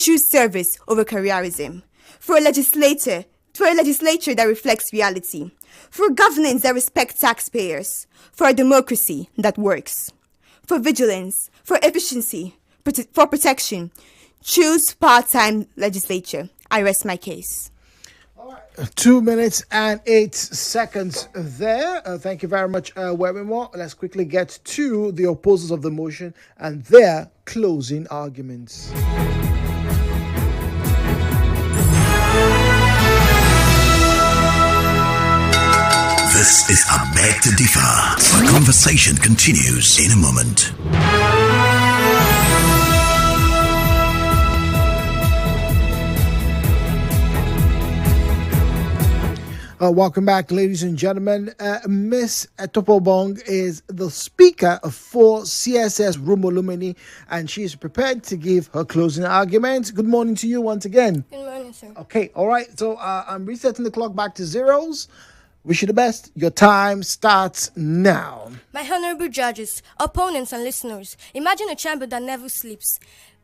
choose service over careerism, for a legislature that reflects reality, for governance that respects taxpayers, for a democracy that works, for vigilance, for efficiency, for protection. Choose part-time legislature. I rest my case. 2 minutes and 8 seconds there. Thank you very much, Wemimo. Let's quickly get to the opposers of the motion and their closing arguments. This is A Beg to Differ. The conversation continues in a moment. Welcome back, ladies and gentlemen. Miss Etopobong is the speaker for CSS Rumolumeni, and she is prepared to give her closing argument. Good morning to you once again. Good morning, sir. Okay, all right. So I'm resetting the clock back to zeros. Wish you the best. Your time starts now. My honorable judges, opponents, and listeners, imagine a chamber that never sleeps,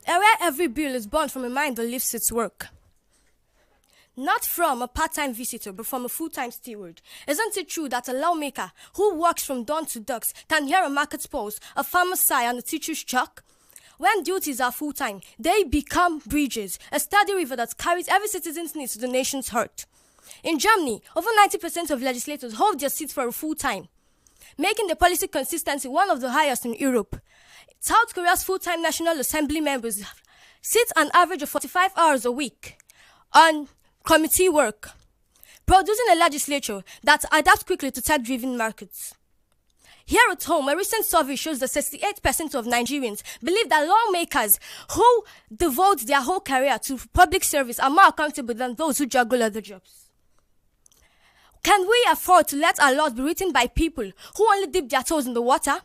where every bill is born from a mind that lives its work. Not from a part-time visitor, but from a full-time steward. Isn't it true that a lawmaker who works from dawn to dusk can hear a market pulse, a farmer's sigh, and a teacher's chalk? When duties are full-time, they become bridges, a steady river that carries every citizen's needs to the nation's heart. In Germany, over 90% of legislators hold their seats for a full-time, making the policy consistency one of the highest in Europe. South Korea's full-time National Assembly members sit an average of 45 hours a week on committee work, producing a legislature that adapts quickly to tech-driven markets. Here at home, a recent survey shows that 68% of Nigerians believe that lawmakers who devote their whole career to public service are more accountable than those who juggle other jobs. Can we afford to let our laws be written by people who only dip their toes in the water?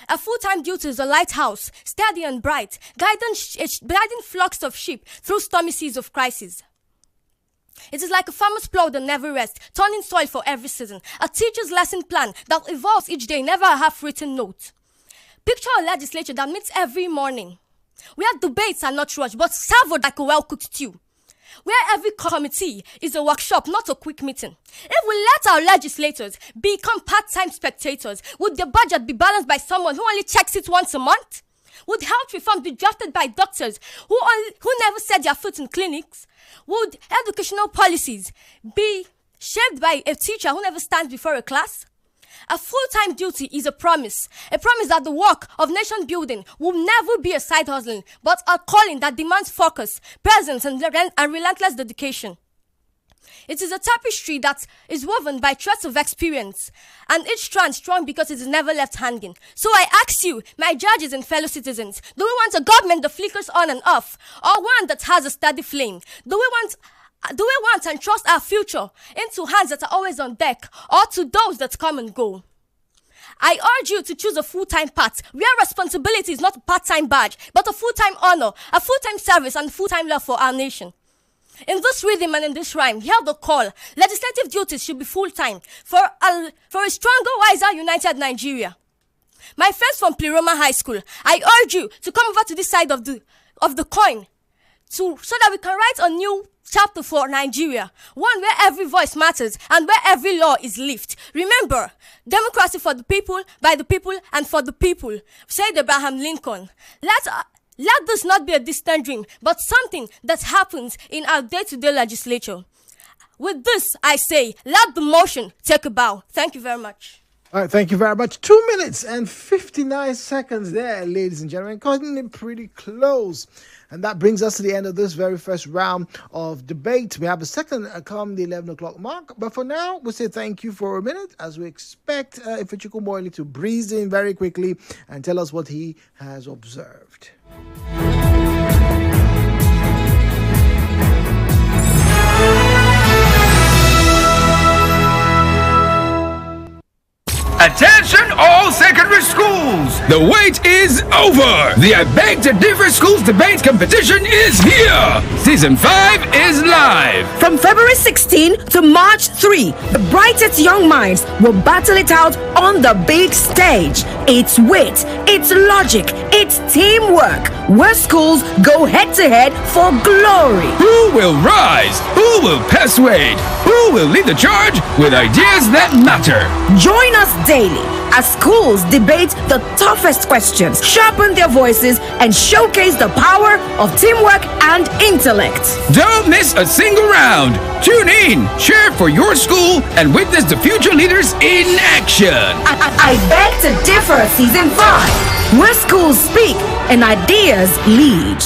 A full-time duty is a lighthouse, steady and bright, guiding flocks of sheep through stormy seas of crisis. It is like a farmer's plow that never rests, turning soil for every season. A teacher's lesson plan that evolves each day, never a half-written note. Picture a legislature that meets every morning, where debates are not rushed, but savored like a well-cooked stew. Where every committee is a workshop, not a quick meeting. If we let our legislators become part-time spectators, would the budget be balanced by someone who only checks it once a month? Would health reform be drafted by doctors who never set their foot in clinics? Would educational policies be shaped by a teacher who never stands before a class? A full-time duty is a promise that the work of nation building will never be a side hustling, but a calling that demands focus, presence, and relentless dedication. It is a tapestry that is woven by threads of experience, and each strand strong because it is never left hanging. So I ask you, my judges and fellow citizens, do we want a government that flickers on and off, or one that has a steady flame? Do we want and trust our future into hands that are always on deck, or to those that come and go? I urge you to choose a full-time path, where responsibility is not a part-time badge, but a full-time honor, a full-time service, and full-time love for our nation. In this rhythm and in this rhyme, hear the call. Legislative duties should be full-time for a stronger, wiser, united Nigeria. My friends from Pleroma High School, I urge you to come over to this side of the coin so that we can write a new chapter for Nigeria, one where every voice matters and where every law is lived. Remember, democracy for the people, by the people, and for the people, said Abraham Lincoln. Let this not be a distant dream, but something that happens in our day-to-day legislature. With this, I say, let the motion take a bow. Thank you very much. All right, thank you very much. 2 minutes and 59 seconds there, ladies and gentlemen. Cutting it pretty close. And that brings us to the end of this very first round of debate. We have a second come the 11 o'clock mark. But for now, we'll say thank you for a minute as we expect Ifechukwu Moili to breeze in very quickly and tell us what he has observed. Attention all secondary schools! schools. The wait is over. The I Beg to Differ Schools Debate Competition is here. Season 5 is live. From February 16 to March 3, the brightest young minds will battle it out on the big stage. It's wit, it's logic, it's teamwork, where schools go head-to-head for glory. Who will rise? Who will persuade? Who will lead the charge with ideas that matter? Join us daily as schools debate the toughest questions, sharpen their voices, and showcase the power of teamwork and intellect. Don't miss a single round. Tune in, cheer for your school, and witness the future leaders in action. I Beg to Differ Season 5, where schools speak and ideas lead.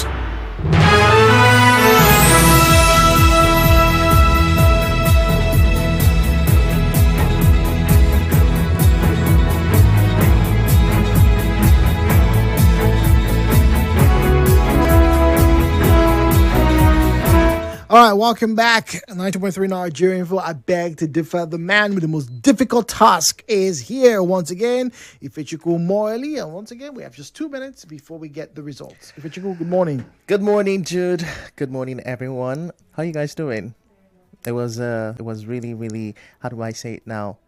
All right, welcome back. 90.3 Nigerian for I Beg to Differ. The man with the most difficult task is here once again. Ifechukwu Moeli. And once again, we have just 2 minutes before we get the results. Ifechukwu, good morning. Good morning, Jude. Good morning, everyone. How you guys doing? It was really, really, how do I say it now?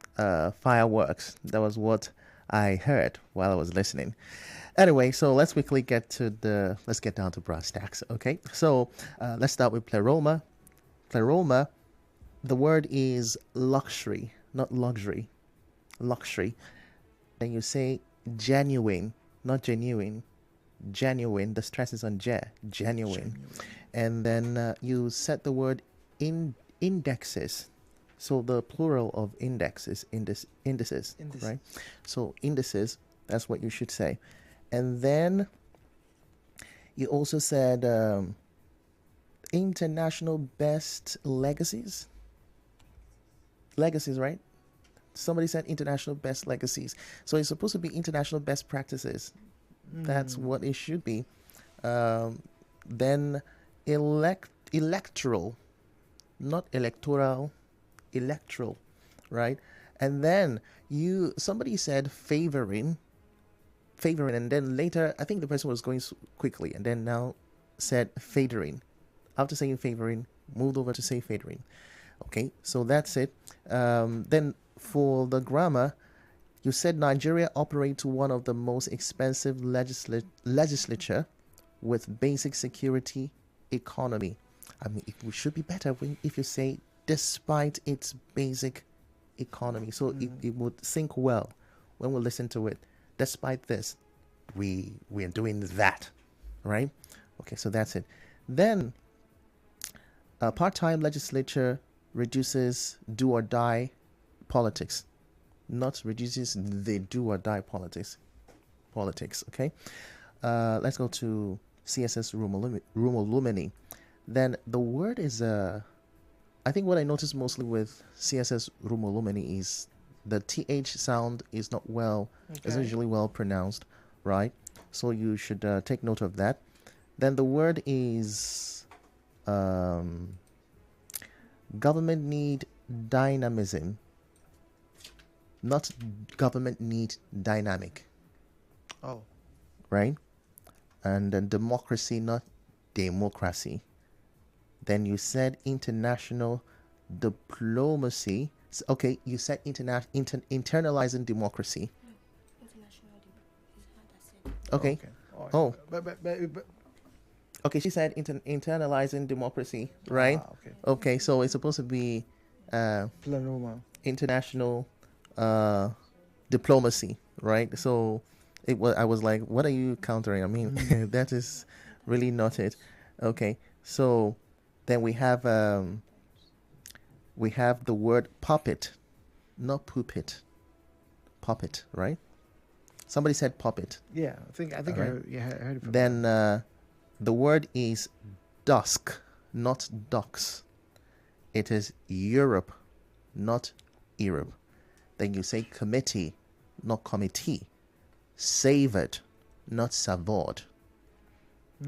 Fireworks. That was what I heard while I was listening. Anyway, so let's quickly let's get down to brass tacks, okay? So let's start with Pleroma. Pleroma, the word is luxury, not luxury. Luxury. Then you say genuine, not genuine. Genuine, the stress is on genuine. And then you set the word indexes. So the plural of index is indices, right? So indices, that's what you should say. And then you also said international best legacies. Legacies, right? Somebody said international best legacies. So it's supposed to be international best practices. That's what it should be. Then electoral, not electoral, electoral, right? And then somebody said favoring, and then later I think the person was going quickly and then now said favoring. After saying favoring, moved over to say favoring. Okay, so that's it. Then for the grammar, you said Nigeria operates one of the most expensive legislature with basic security economy. I mean, it should be better if you say despite its basic economy. So it would sink well when we listen to it. Despite this, we are doing that, right? Okay, so that's it. Then, part-time legislature reduces do or die politics, not reduces the do or die politics. Okay, let's go to CSS Rumolumeni. Then the word is I think what I noticed mostly with CSS Rumolumeni is the TH sound is not isn't usually well pronounced, right? So you should take note of that. Then the word is government need dynamism, not government need dynamic. Oh. Right? And then democracy, not democracy. Then you said international diplomacy. Okay, you said internalizing democracy. Okay. Right. Oh. But Okay, she said internalizing democracy, right? Okay. Okay, so it's supposed to be Pleroma. international diplomacy, right? So I was like, what are you countering? I mean, that is really not it. Okay, so then we have the word puppet, not puppet. Puppet, right? Somebody said puppet. Yeah, I think right. I heard it from Then the word is dusk, not ducks. It is Europe, not Europe. Then you say committee, not committee. Savored, not savored.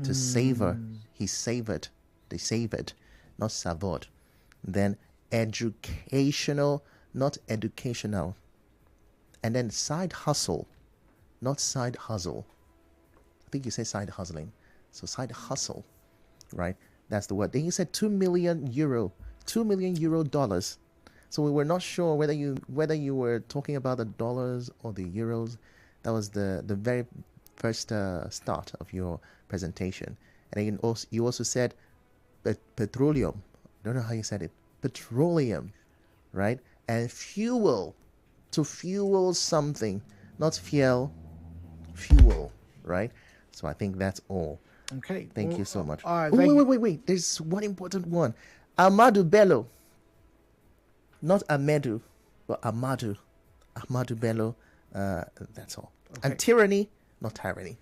To savor, he savored, they savored, not savored. Then educational, not educational. And then side hustle, not side hustle. I think you say side hustling. So side hustle, right? That's the word. Then you said 2 million euro, dollars. So we were not sure whether you were talking about the dollars or the euros. That was the very first start of your presentation. And then you also said petroleum. I don't know how you said it. Petroleum, right? And fuel, to fuel something, not fuel, right? So I think that's all. Okay. Thank you so much. All right. Wait. There's one important one. Amadu Bello. Not Amedu, but Amadu. Amadu Bello. That's all. Okay. And tyranny, not tyranny.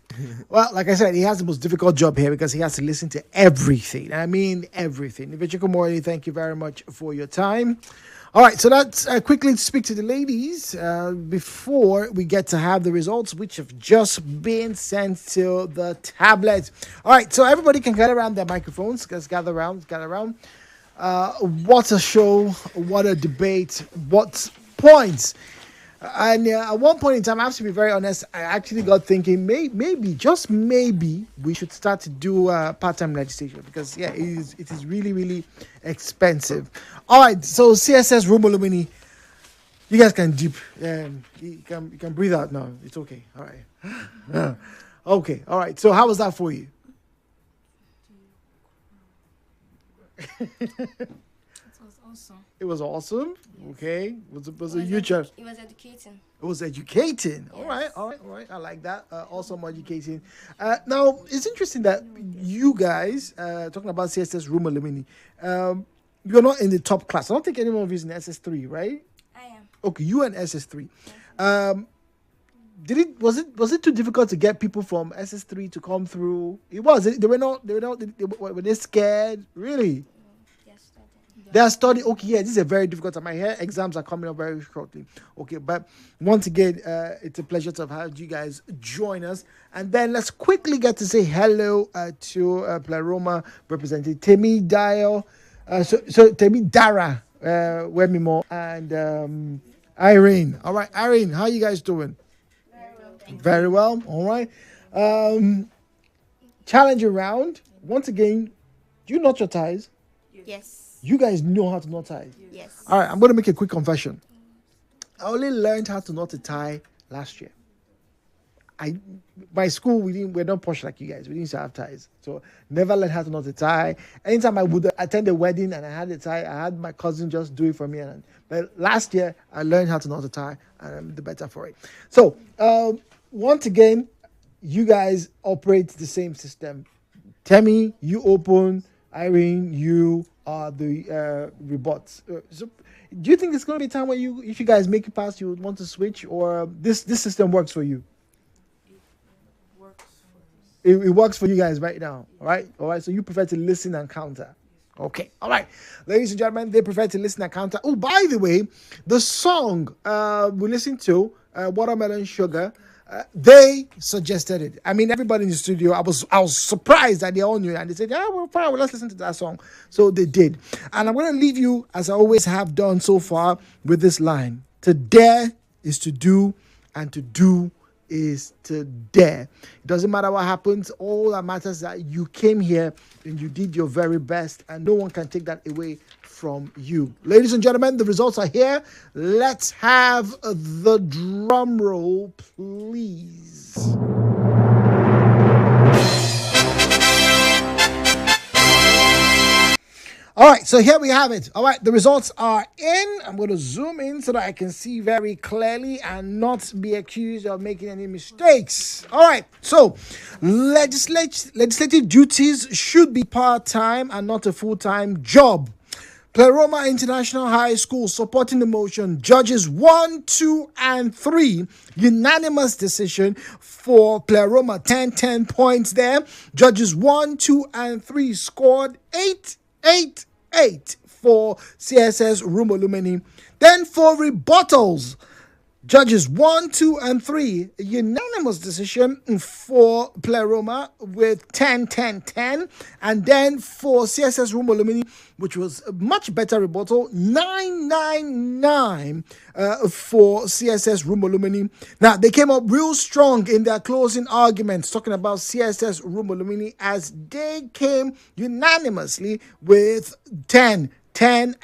Well, like I said, he has the most difficult job here because he has to listen to everything. I mean, everything. Vichikumori, thank you very much for your time. All right, so let's quickly speak to the ladies before we get to have the results, which have just been sent to the tablet. All right, so everybody can gather around their microphones. Let's gather around. What a show, what a debate, what points. And at one point in time, I have to be very honest, I actually got thinking maybe, just maybe, we should start to do part-time legislation because, yeah, it is really, really expensive. All right, so CSS Rumolumeni, you guys can deep. You can breathe out now. It's okay. All right. Okay. All right. So how was that for you? It was awesome. Yes. Okay. Was a huge. It was educating. It was educating. Yes. All right. I like that. Awesome educating. Now it's interesting that you guys talking about CSS Rumolumeni. You're not in the top class. I don't think anyone of you is in SS3, right? I am. Okay, you and SS3. Was it too difficult to get people from SS3 to come through? It was. Were they scared? Really? They are studying. Okay, yeah, this is a very difficult time. I hear exams are coming up very shortly. Okay, but once again, it's a pleasure to have you guys join us. And then let's quickly get to say hello to Pleroma representing Temidara, Temidara, Wemimo, and Irene. All right, Irene, how are you guys doing? Very well. All right. Challenging round. Once again, do you knot your ties? Yes. You guys know how to knot ties? Yes. All right, I'm going to make a quick confession. I only learned how to knot a tie last year. My school, we're not posh like you guys. We didn't have ties. So never learned how to knot a tie. Anytime I would attend a wedding and I had a tie, I had my cousin just do it for me. But last year, I learned how to knot a tie and I'm the better for it. So, once again, you guys operate the same system. Temi, you open. Irene, you are the rebuts. So do you think there's going to be a time when if you guys make it past, you would want to switch, or this system works for you? It works for you guys right now, all right? All right, so you prefer to listen and counter. Okay, all right. Ladies and gentlemen, they prefer to listen and counter. Oh, by the way, the song we listened to, Watermelon Sugar, they suggested it. I mean, everybody in the studio, I was surprised that they all knew it. And they said, yeah, well, fine, well, let's listen to that song. So they did. And I'm going to leave you, as I always have done so far, with this line. To dare is to do, and to do is to dare. It doesn't matter what happens. All that matters is that you came here and you did your very best, and no one can take that away from you. Ladies and gentlemen, the results are here. Let's have the drum roll, please. All right, so here we have it. All right, the results are in. I'm going to zoom in so that I can see very clearly and not be accused of making any mistakes. All right, so legislative duties should be part-time and not a full-time job. Pleroma International High School supporting the motion. Judges 1, 2, and 3. Unanimous decision for Pleroma. 10 points there. Judges 1, 2, and 3 scored 8 for CSS Rumolumeni. Then for rebuttals, Judges 1, 2, and 3, unanimous decision for Pleroma with 10, 10, 10. And then for CSS Rumolumeni, which was a much better rebuttal, 9, 9, 9 for CSS Rumolumeni. Now, they came up real strong in their closing arguments, talking about CSS Rumolumeni, as they came unanimously with 10, 10,